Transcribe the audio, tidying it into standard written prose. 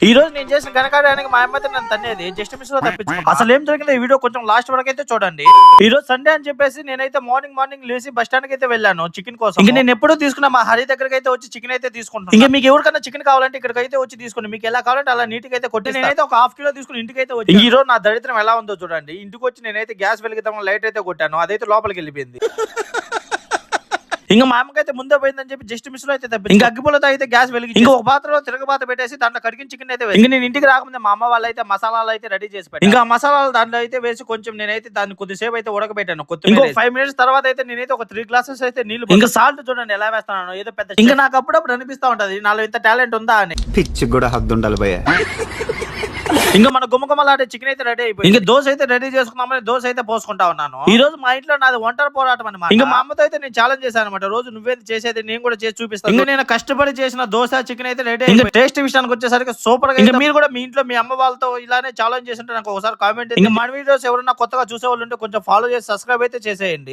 ఈ రోజు నేను చేసిన ఘనకార్యానికి మా అమ్మ అయితే నన్ను తన్నేది జస్ట్ మిస్ లో తప్పించుకున్నాను. అసలు ఏం జరిగిందో ఈ వీడియో కొంచెం లాస్ట్ వరకు అయితే చూడండి. ఈ రోజు సండే అని చెప్పేసి నేనైతే మార్నింగ్ లేసి బస్ స్టాండ్ కి అయితే వెళ్ళాను చికెన్ కోసం. ఇంకా నేను ఎప్పుడూ తీసుకున్నా మా హరి దగ్గరికి అయితే వచ్చి చికెన్ అయితే తీసుకుంటాను. ఇంకా మీకు ఎవరికైనా చికెన్ కావాలంటే ఇక్కడికి అయితే వచ్చి తీసుకోండి, మీకు ఎలా కావాలంటే అలా నీట్ గా అయితే కొట్టి నేనైతే ఒక హాఫ్ కిలో తీసుకుని ఇంటికి అయితే వచ్చి ఈ రోజు నా దరిద్రం ఎలా ఉందో చూడండి. ఇంటికి వచ్చి నేనైతే గ్యాస్ వెలిగిద్దాం లైట్ అయితే కొట్టాను, అదైతే లోపలికి వెళ్ళిపోయింది. ఇంకా మా అమ్మకైతే ముందే పోయిందని చెప్పి జస్ట్ మిస్ లో అయితే తప్పింది. ఇంకా అగ్గిపుల్లతో అయితే గ్యాస్ వెలిగి ఇంకా ఒక పాత్రలో తిరగబాత పెట్టేసి దాంట్లో కడిగిన చికెన్ అయితే ఇంకా నేను ఇంటికి రాకముందే మా అమ్మ వాళ్ళు అయితే మసాలాలు అయితే రెడీ చేసి పెట్టారు. ఇంకా మసాలాలు దాంట్లో అయితే వేసి కొంచెం నేనైతే దాన్ని కొద్దిసేపు అయితే ఉడకబెట్టాను. ఇంకో 5 minutes తర్వాత అయితే నేనైతే ఒక 3 glasses అయితే నీళ్లు ఇంకా సాల్ట్ చూడండి ఎలా వేస్తాను ఏదో పెద్ద. ఇంకా నాకు అప్పుడప్పుడు అనిపిస్తా ఉంటది నాలో ఇంత టాలెంట్ ఉందా అని. పిచ్చి కూడా హద్దు ఉండాలి భయ్యా. ఇంకా మన గుమ్మగుమ్మలాడే చికెన్ అయితే రెడీ అయిపోయింది. ఇంకా దోశ అయితే రెడీ చేసుకుందామని దోశ అయితే పోసుకుంటా ఉన్నాను. ఈ రోజు మా ఇంట్లో నాది ఒంటరి పోరాటం అనమాట. ఇంకా మా అమ్మతో అయితే నేను ఛాలెంజ్ చేశాను అనమాట, రోజు నువ్వేది చేసేది నేను కూడా చేసి చూపిస్తాను. ఇంకా నేను కష్టపడి చేసిన దోశ చికెన్ అయితే రెడీ ఇంకా టేస్ట్ విషయానికి వచ్చేసరికి సూపర్ గా. ఇంకా మీరు కూడా మీ ఇంట్లో మీ అమ్మ వాళ్ళతో ఇలానే ఛాలెంజ్ చేస్తుంటే నాకు ఒకసారి కామెంట్. ఇంకా మన వీడియోస్ ఎవరైనా కొత్తగా చూసే వాళ్ళు ఉంటే కొంచెం ఫాలో చేసి సబ్స్క్రైబ్ అయితే చేసేయండి.